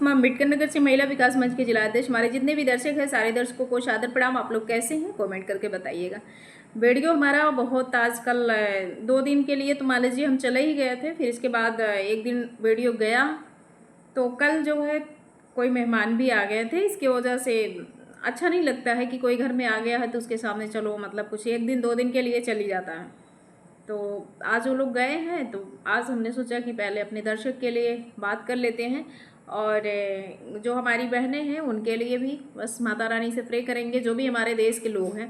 सुषमा अम्बेडकर नगर से महिला विकास मंच के जिला अध्यक्ष। हमारे जितने भी दर्शक हैं सारे दर्शकों को सादर प्रणाम। आप लोग कैसे हैं कमेंट करके बताइएगा। वीडियो हमारा बहुत आजकल 2 दिन के लिए तो मान लीजिए हम चले ही गए थे, फिर इसके बाद 1 दिन वीडियो गया तो कल जो है कोई मेहमान भी आ गए थे। इसकी वजह से अच्छा नहीं लगता है कि कोई घर में आ गया है तो उसके सामने चलो मतलब कुछ 1 दिन 2 दिन के लिए चली जाता है। तो आज वो लोग गए हैं तो आज हमने सोचा कि पहले अपने दर्शक के लिए बात कर लेते हैं और जो हमारी बहनें हैं उनके लिए भी बस माता रानी से प्रे करेंगे। जो भी हमारे देश के लोग हैं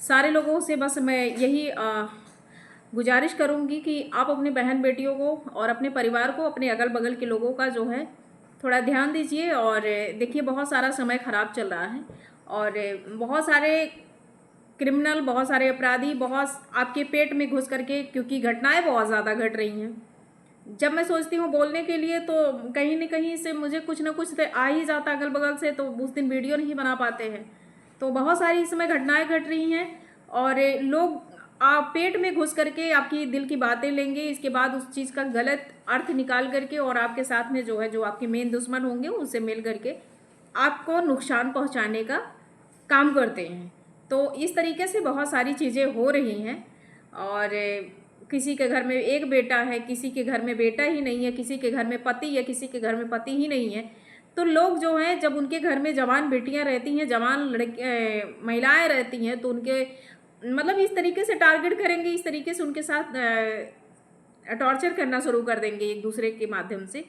सारे लोगों से बस मैं यही गुजारिश करूंगी कि आप अपनी बहन बेटियों को और अपने परिवार को, अपने अगल बगल के लोगों का जो है थोड़ा ध्यान दीजिए। और देखिए बहुत सारा समय ख़राब चल रहा है और बहुत सारे क्रिमिनल, बहुत सारे अपराधी बहुत आपके पेट में घुस करके, क्योंकि घटनाएं बहुत ज़्यादा घट रही हैं। जब मैं सोचती हूँ बोलने के लिए तो कहीं न कहीं से मुझे कुछ ना कुछ आ ही जाता अगल बगल से, तो उस दिन वीडियो नहीं बना पाते हैं। तो बहुत सारी इस समय घटनाएं घट रही हैं और लोग आप पेट में घुस करके आपकी दिल की बातें लेंगे, इसके बाद उस चीज़ का गलत अर्थ निकाल करके और आपके साथ में जो है जो आपके मेन दुश्मन होंगे उनसे मिल करके आपको नुकसान पहुँचाने का काम करते हैं। तो इस तरीके से बहुत सारी चीज़ें हो रही हैं और किसी के घर में एक बेटा है, किसी के घर में बेटा ही नहीं है, किसी के घर में पति है, किसी के घर में पति ही नहीं है। तो लोग जो हैं जब उनके घर में जवान बेटियां रहती हैं, जवान महिलाएं रहती हैं तो उनके मतलब इस तरीके से टारगेट करेंगे, इस तरीके से उनके साथ टॉर्चर करना शुरू कर देंगे एक दूसरे के माध्यम से।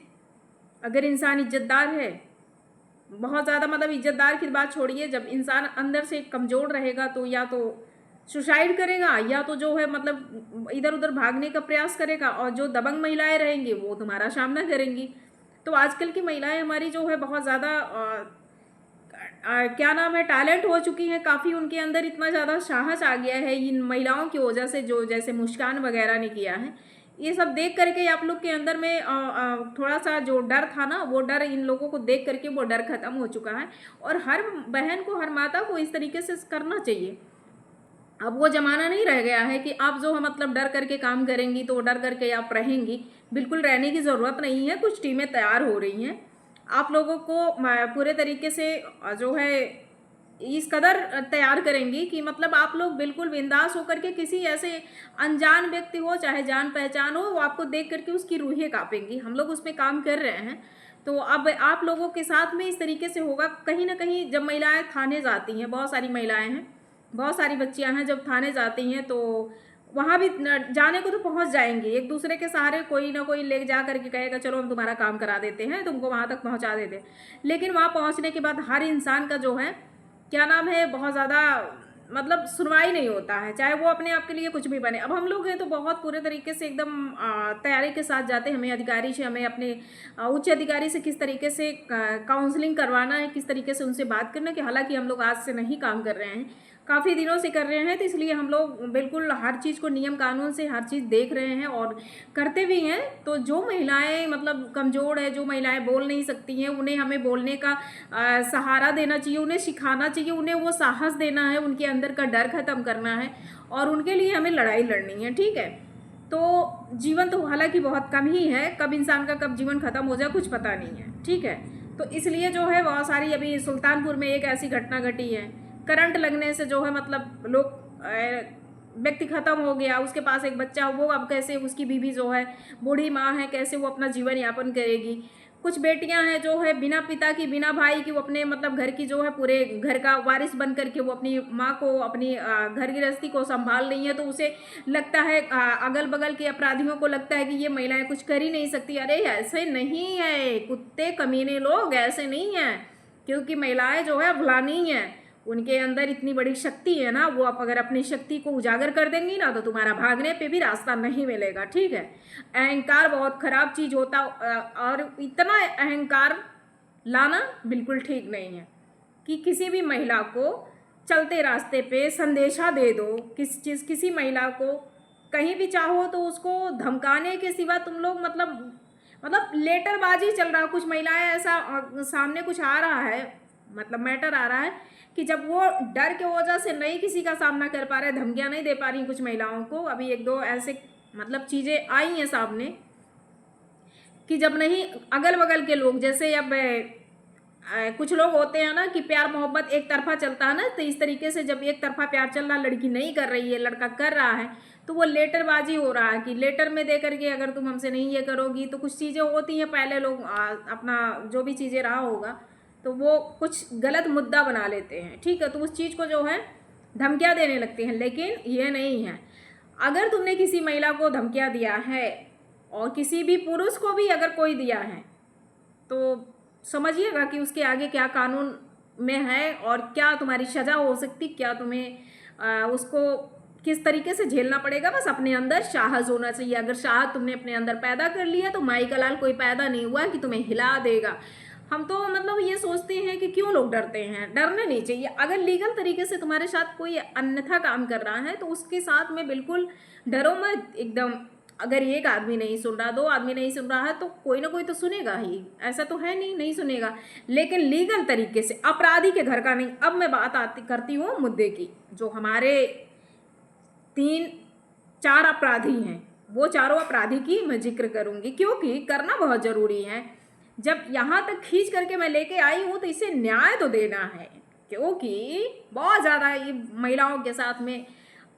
अगर इंसान इज्जतदार है, बहुत ज़्यादा मतलब इज्जतदार की बात छोड़िए, जब इंसान अंदर से कमज़ोर रहेगा तो या तो सुसाइड करेगा या तो जो है मतलब इधर उधर भागने का प्रयास करेगा, और जो दबंग महिलाएं रहेंगी वो तुम्हारा सामना करेंगी। तो आजकल की महिलाएं हमारी जो है बहुत ज़्यादा क्या नाम है, टैलेंट हो चुकी हैं काफ़ी। उनके अंदर इतना ज़्यादा साहस आ गया है इन महिलाओं की वजह से, जो जैसे मुस्कान वगैरह ने किया है। ये सब देख करके आप लोग के अंदर में थोड़ा सा जो डर था ना, वो डर इन लोगों को देख करके वो डर खत्म हो चुका है। और हर बहन को, हर माता को इस तरीके से करना चाहिए। अब वो ज़माना नहीं रह गया है कि आप जो है मतलब डर करके काम करेंगी तो डर करके आप रहेंगी। बिल्कुल रहने की ज़रूरत नहीं है। कुछ टीमें तैयार हो रही हैं, आप लोगों को पूरे तरीके से जो है इस कदर तैयार करेंगी कि मतलब आप लोग बिल्कुल बिंदास होकर के किसी ऐसे अनजान व्यक्ति हो चाहे जान पहचान हो, वो आपको देख करके उसकी रूहें कांपेंगी। हम लोग उसमें काम कर रहे हैं। तो अब आप लोगों के साथ में इस तरीके से होगा। कहीं ना कहीं जब महिलाएं थाने जाती हैं, बहुत सारी महिलाएं हैं, बहुत सारी बच्चियां हैं, जब थाने जाती हैं तो वहाँ भी जाने को तो पहुँच जाएंगी, एक दूसरे के सहारे कोई ना कोई ले जा करके कहेगा चलो हम तुम्हारा काम करा देते हैं, तुमको वहाँ तक पहुँचा देते हैं। लेकिन वहाँ पहुँचने के बाद हर इंसान का जो है क्या नाम है बहुत ज़्यादा मतलब सुनवाई नहीं होता है, चाहे वो अपने आप के लिए कुछ भी बने। अब हम लोग हैं तो बहुत पूरे तरीके से एकदम तैयारी के साथ जाते हैं। हमें अधिकारी से, हमें अपने उच्च अधिकारी से किस तरीके से काउंसलिंग करवाना है, किस तरीके से उनसे बात करना है कि हालांकि हम लोग आज से नहीं काम कर रहे हैं, काफ़ी दिनों से कर रहे हैं, तो इसलिए हम लोग बिल्कुल हर चीज़ को नियम कानून से हर चीज़ देख रहे हैं और करते भी हैं। तो जो महिलाएं मतलब कमज़ोर है, जो महिलाएं बोल नहीं सकती हैं, उन्हें हमें बोलने का सहारा देना चाहिए, उन्हें सिखाना चाहिए, उन्हें वो साहस देना है, उनके अंदर का डर ख़त्म करना है और उनके लिए हमें लड़ाई लड़नी है। ठीक है, तो जीवन तो हालांकि बहुत कम ही है, कब इंसान का कब जीवन ख़त्म हो जाए कुछ पता नहीं है। ठीक है, तो इसलिए जो है बहुत सारी, अभी सुल्तानपुर में एक ऐसी घटना घटी है, करंट लगने से जो है मतलब लोग व्यक्ति खत्म हो गया, उसके पास एक बच्चा, वो अब कैसे, उसकी बीवी जो है बूढ़ी माँ है, कैसे वो अपना जीवन यापन करेगी। कुछ बेटियां हैं जो है बिना पिता की, बिना भाई की, वो अपने मतलब घर की जो है पूरे घर का वारिस बन करके वो अपनी माँ को, अपनी घर गृहस्थी को संभाल रही है। तो उसे लगता है, अगल बगल के अपराधियों को लगता है कि ये महिलाएं कुछ कर ही नहीं सकती। अरे ऐसे नहीं है, कुत्ते कमीने लोग ऐसे नहीं हैं, क्योंकि महिलाएं जो है अफलानी हैं, उनके अंदर इतनी बड़ी शक्ति है ना, वो आप अगर अपनी शक्ति को उजागर कर देंगी ना तो तुम्हारा भागने पे भी रास्ता नहीं मिलेगा। ठीक है, अहंकार बहुत खराब चीज़ होता और इतना अहंकार लाना बिल्कुल ठीक नहीं है कि किसी भी महिला को चलते रास्ते पे संदेशा दे दो, किसी महिला को कहीं भी चाहो तो उसको धमकाने के सिवा तुम लोग मतलब लेटरबाजी चल रहा है। कुछ महिलाएं ऐसा सामने कुछ आ रहा है, मतलब मैटर आ रहा है कि जब वो डर के वजह से नहीं किसी का सामना कर पा रहे, धमकियां नहीं दे पा रही कुछ महिलाओं को, अभी 1-2 ऐसे मतलब चीज़ें आई हैं सामने कि जब नहीं अगल बगल के लोग, जैसे अब कुछ लोग होते हैं ना कि प्यार मोहब्बत एक तरफा चलता है ना, तो इस तरीके से जब एक तरफा प्यार चल रहा, लड़की नहीं कर रही है, लड़का कर रहा है, तो वो लेटरबाजी हो रहा है कि लेटर में दे करके अगर तुम हमसे नहीं ये करोगी तो कुछ चीज़ें होती हैं। पहले लोग अपना जो भी चीज़ें रहा होगा तो वो कुछ गलत मुद्दा बना लेते हैं, ठीक है, तो उस चीज़ को जो है धमकियाँ देने लगते हैं। लेकिन ये नहीं है, अगर तुमने किसी महिला को धमकियाँ दिया है और किसी भी पुरुष को भी अगर कोई दिया है तो समझिएगा कि उसके आगे क्या कानून में है और क्या तुम्हारी सज़ा हो सकती, क्या तुम्हें उसको किस तरीके से झेलना पड़ेगा। बस अपने अंदर साहस होना चाहिए। अगर साहस तुमने अपने अंदर पैदा कर लिया तो माई का लाल कोई पैदा नहीं हुआ कि तुम्हें हिला देगा। हम तो मतलब ये सोचते हैं कि क्यों लोग डरते हैं, डरना नहीं चाहिए। अगर लीगल तरीके से तुम्हारे साथ कोई अन्यथा काम कर रहा है तो उसके साथ में बिल्कुल डरो मत एकदम। अगर एक आदमी नहीं सुन रहा, दो आदमी नहीं सुन रहा है तो कोई ना कोई तो सुनेगा ही, ऐसा तो है नहीं नहीं सुनेगा। लेकिन लीगल तरीके से, अपराधी के घर का नहीं। अब मैं बात करती हूँ मुद्दे की। जो हमारे 3-4 अपराधी हैं, वो चारों अपराधी की मैं जिक्र करूँगी क्योंकि करना बहुत ज़रूरी है। जब यहाँ तक खींच करके मैं लेके आई हूँ तो इसे न्याय तो देना है, क्योंकि बहुत ज़्यादा ये महिलाओं के साथ में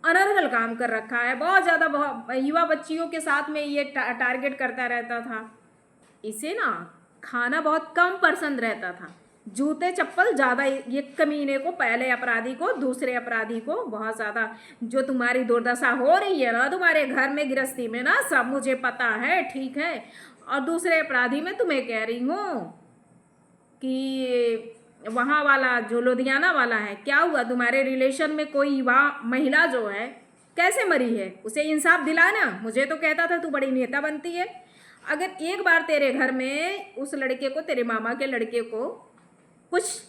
अनर्गल काम कर रखा है। बहुत ज़्यादा युवा बच्चियों के साथ में ये टारगेट करता रहता था। इसे ना खाना बहुत कम पसंद रहता था, जूते चप्पल ज़्यादा। ये कमीने को, पहले अपराधी को, दूसरे अपराधी को बहुत ज़्यादा। जो तुम्हारी दुर्दशा हो रही है ना तुम्हारे घर में, गृहस्थी में ना, सब मुझे पता है, ठीक है। और दूसरे अपराधी में तुम्हें कह रही हूँ कि वहाँ वाला जो लुधियाना वाला है, क्या हुआ तुम्हारे रिलेशन में कोई युवा महिला जो है कैसे मरी है, उसे इंसाफ दिलाना। मुझे तो कहता था तू बड़ी नेता बनती है। अगर एक बार तेरे घर में उस लड़के को, तेरे मामा के लड़के को, कुछ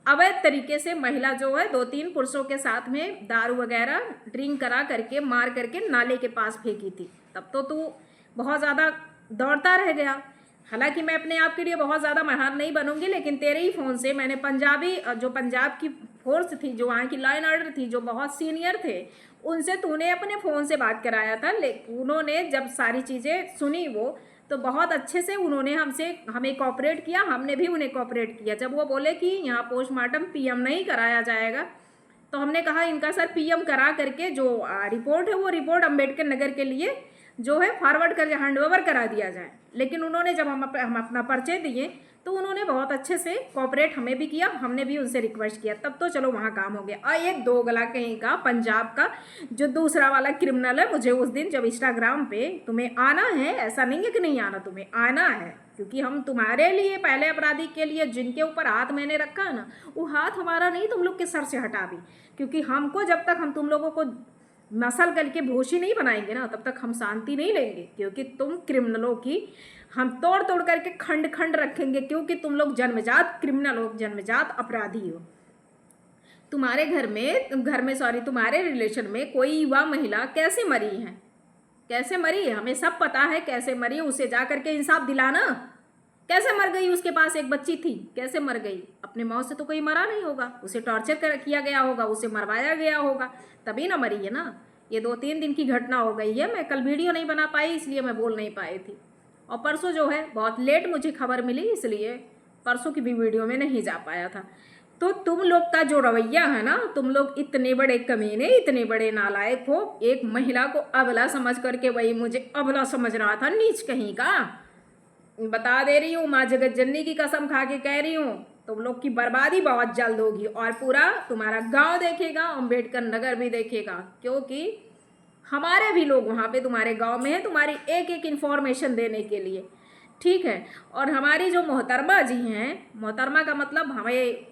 अवैध तरीके से महिला जो है 2-3 पुरुषों के साथ में दारू वगैरह ड्रिंक करा करके मार करके नाले के पास फेंकी थी, तब तो तू बहुत ज़्यादा दौड़ता रह गया। हालांकि मैं अपने आप के लिए बहुत ज़्यादा महान नहीं बनूंगी, लेकिन तेरे ही फ़ोन से मैंने जो पंजाब की फोर्स थी, जो वहाँ की लॉ एंड ऑर्डर थी, जो बहुत सीनियर थे, उनसे तूने अपने फ़ोन से बात कराया था। लेकिन उन्होंने जब सारी चीज़ें सुनी वो तो बहुत अच्छे से उन्होंने हमें कॉपरेट किया, हमने भी उन्हें कॉपरेट किया। जब वो बोले कि यहाँ पोस्टमार्टम पीएम नहीं कराया जाएगा तो हमने कहा इनका सर पीएम करा करके जो रिपोर्ट है वो रिपोर्ट अम्बेडकर नगर के लिए जो है फॉरवर्ड करके हैंडओवर करा दिया जाए। लेकिन उन्होंने जब हम अपना परिचय दिए तो उन्होंने बहुत अच्छे से कॉपरेट हमें भी किया, हमने भी उनसे रिक्वेस्ट किया, तब तो चलो वहाँ काम हो गया। और ये दो गला कहीं का पंजाब का जो दूसरा वाला क्रिमिनल है, मुझे उस दिन जब इंस्टाग्राम पे, तुम्हें आना है, ऐसा नहीं है कि नहीं आना, तुम्हें आना है, क्योंकि हम तुम्हारे लिए, पहले अपराधी के लिए जिनके ऊपर हाथ मैंने रखा है ना, वो हाथ हमारा नहीं तुम लोग के सर से हटा भी। क्योंकि हमको जब तक हम तुम लोगों को नस्ल करके भूषी नहीं बनाएंगे ना तब तक हम शांति नहीं लेंगे। क्योंकि तुम क्रिमिनलों की हम तोड़ तोड़ करके खंड खंड रखेंगे, क्योंकि तुम लोग जन्मजात क्रिमिनल हो, जन्मजात अपराधी हो। तुम्हारे तुम्हारे रिलेशन में कोई युवा महिला कैसे मरी है, कैसे मरी है, हमें सब पता है कैसे मरी है। उसे जा करके इंसाफ दिलाना। कैसे मर गई, उसके पास एक बच्ची थी, कैसे मर गई? अपने मौत से तो कोई मरा नहीं होगा, उसे टॉर्चर किया गया होगा, उसे मरवाया गया होगा, तभी ना मरी है ना। ये 2-3 दिन की घटना हो गई है। मैं कल वीडियो नहीं बना पाई इसलिए मैं बोल नहीं पाई थी, और परसों जो है बहुत लेट मुझे खबर मिली, इसलिए परसों की भी वीडियो में नहीं जा पाया था। तो तुम लोग का जो रवैया है ना, तुम लोग इतने बड़े कमीने, इतने बड़े नालायक हो। एक महिला को अबला समझ करके, वही मुझे अबला समझ रहा था, नीच कहीं का। बता दे रही हूँ, माँ जगत जननी की कसम खा के कह रही हूँ, तुम लोग की बर्बादी बहुत जल्द होगी। और पूरा तुम्हारा गांव देखेगा, अम्बेडकर नगर भी देखेगा, क्योंकि हमारे भी लोग वहाँ पे तुम्हारे गांव में हैं, तुम्हारी एक एक इन्फॉर्मेशन देने के लिए, ठीक है। और हमारी जो मोहतरमा जी हैं, मोहतरमा का मतलब हमें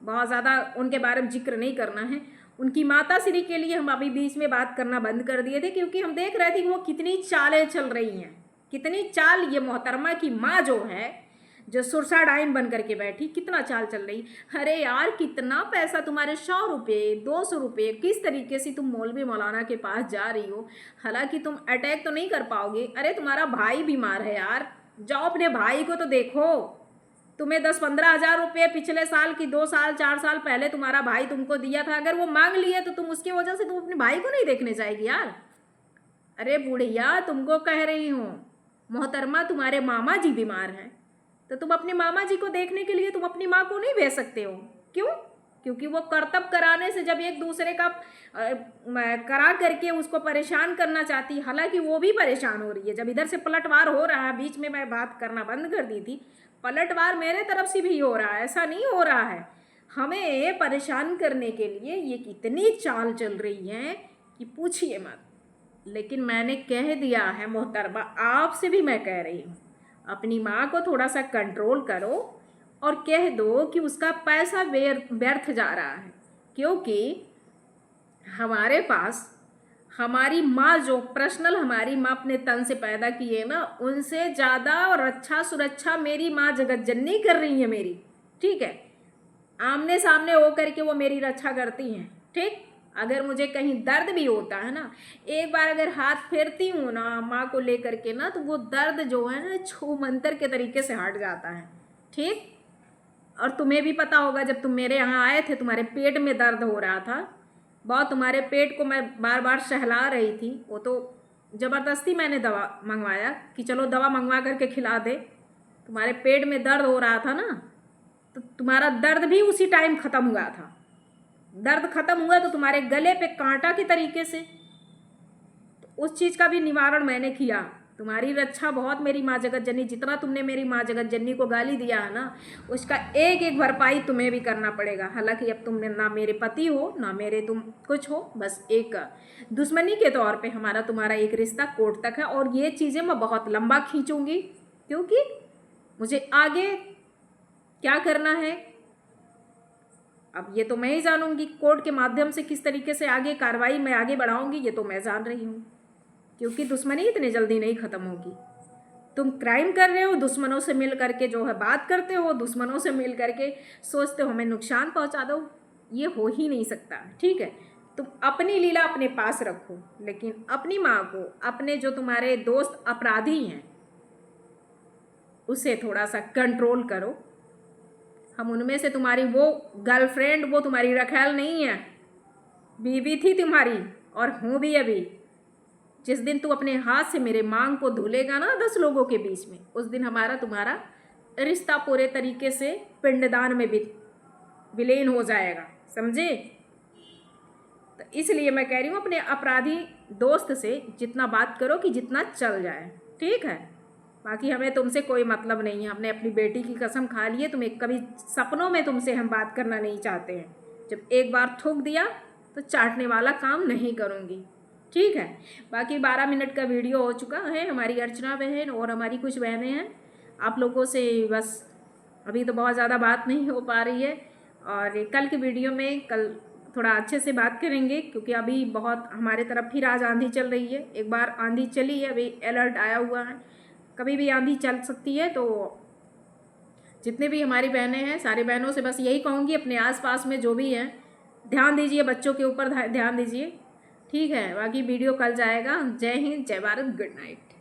बहुत ज़्यादा उनके बारे में जिक्र नहीं करना है। उनकी माता श्री के लिए हम अभी बीच में बात करना बंद कर दिए थे, क्योंकि हम देख रहे थे कि वो कितनी चालें चल रही हैं, कितनी चाल। ये मोहतरमा की माँ जो है, जो सुरसा डाइन बन करके बैठी, कितना चाल चल रही। अरे यार, कितना पैसा तुम्हारे 100 रुपये 200 रुपये, किस तरीके से तुम मौलवी मौलाना के पास जा रही हो। हालांकि तुम अटैक तो नहीं कर पाओगे। अरे तुम्हारा भाई बीमार है यार, जाओ अपने भाई को तो देखो। तुम्हें 10-15 हज़ार रुपये पिछले साल की 2 साल 4 साल पहले तुम्हारा भाई तुमको दिया था, अगर वो मांग लिया तो तुम उसकी वजह से तुम अपने भाई को नहीं देखने जाएगी यार। अरे बुढ़िया, तुमको कह रही हूँ, मोहतरमा तुम्हारे मामा जी बीमार हैं, तो तुम अपने मामा जी को देखने के लिए तुम अपनी माँ को नहीं भेज सकते हो। क्यों? क्योंकि वो करतब कराने से जब एक दूसरे का करा करके उसको परेशान करना चाहती, हालांकि वो भी परेशान हो रही है। जब इधर से पलटवार हो रहा है, बीच में मैं बात करना बंद कर दी थी, पलटवार मेरे तरफ से भी हो रहा है, ऐसा नहीं हो रहा है। हमें परेशान करने के लिए ये कितनी चाल चल रही है कि पूछिए मत। लेकिन मैंने कह दिया है मोहतरमा, आपसे भी मैं कह रही हूँ, अपनी माँ को थोड़ा सा कंट्रोल करो और कह दो कि उसका पैसा व्यर्थ जा रहा है। क्योंकि हमारे पास हमारी माँ जो पर्सनल हमारी माँ अपने तन से पैदा की है ना, उनसे ज़्यादा और अच्छा सुरक्षा मेरी माँ जगत जननी कर रही है मेरी। ठीक है, आमने सामने हो करके वो मेरी रक्षा करती हैं। ठीक, अगर मुझे कहीं दर्द भी होता है ना, एक बार अगर हाथ फेरती हूँ ना माँ को लेकर के ना, तो वो दर्द जो है ना छू मंतर के तरीके से हट जाता है। ठीक, और तुम्हें भी पता होगा, जब तुम मेरे यहाँ आए थे तुम्हारे पेट में दर्द हो रहा था बहुत, तुम्हारे पेट को मैं बार बार सहला रही थी, वो तो ज़बरदस्ती मैंने दवा मंगवाया कि चलो दवा मंगवा करके खिला दे। तुम्हारे पेट में दर्द हो रहा था ना, तो तुम्हारा दर्द भी उसी टाइम ख़त्म हुआ था। दर्द ख़त्म हुआ तो तुम्हारे गले पे कांटा के तरीके से, तो उस चीज़ का भी निवारण मैंने किया। तुम्हारी रक्षा बहुत मेरी माँ जगत जननी, जितना तुमने मेरी माँ जगत जननी को गाली दिया है ना, उसका एक एक भरपाई तुम्हें भी करना पड़ेगा। हालांकि अब तुम ना मेरे पति हो ना मेरे तुम कुछ हो, बस एक दुश्मनी के तौर पे हमारा तुम्हारा एक रिश्ता कोर्ट तक है। और ये चीज़ें मैं बहुत लंबा खींचूंगी, क्योंकि मुझे आगे क्या करना है अब ये तो मैं ही जानूंगी। कोर्ट के माध्यम से किस तरीके से आगे कार्रवाई मैं आगे बढ़ाऊंगी ये तो मैं जान रही हूँ, क्योंकि दुश्मनी इतनी जल्दी नहीं ख़त्म होगी। तुम क्राइम कर रहे हो, दुश्मनों से मिल करके जो है बात करते हो, दुश्मनों से मिल करके सोचते हो हमें नुकसान पहुंचा दो, ये हो ही नहीं सकता। ठीक है, तुम अपनी लीला अपने पास रखो, लेकिन अपनी माँ को, अपने जो तुम्हारे दोस्त अपराधी हैं उसे थोड़ा सा कंट्रोल करो। हम उनमें से तुम्हारी वो गर्लफ्रेंड, वो तुम्हारी रखैल नहीं है, बीवी थी तुम्हारी और हूँ भी अभी। जिस दिन तू अपने हाथ से मेरे मांग को धुलेगा ना 10 लोगों के बीच में, उस दिन हमारा तुम्हारा रिश्ता पूरे तरीके से पिंडदान में विलीन हो जाएगा, समझे? तो इसलिए मैं कह रही हूँ अपने अपराधी दोस्त से जितना बात करो कि जितना चल जाए। ठीक है, बाकी हमें तुमसे कोई मतलब नहीं है। हमने अपनी बेटी की कसम खा ली है, तुम्हें कभी सपनों में तुमसे हम बात करना नहीं चाहते हैं। जब एक बार थूक दिया तो चाटने वाला काम नहीं करूँगी। ठीक है, बाकी 12 मिनट का वीडियो हो चुका है। हमारी अर्चना बहन और हमारी कुछ बहनें हैं, आप लोगों से बस अभी तो बहुत ज़्यादा बात नहीं हो पा रही है, और कल के वीडियो में कल थोड़ा अच्छे से बात करेंगे, क्योंकि अभी बहुत हमारे तरफ फिर आज आंधी चल रही है। एक बार आंधी चली है, अभी अलर्ट आया हुआ है, कभी भी आंधी चल सकती है। तो जितने भी हमारी बहनें हैं, सारी बहनों से बस यही कहूँगी, अपने आसपास में जो भी हैं ध्यान दीजिए, बच्चों के ऊपर ध्यान दीजिए। ठीक है, बाकी वीडियो कल जाएगा। जय हिंद, जय भारत, गुड नाइट।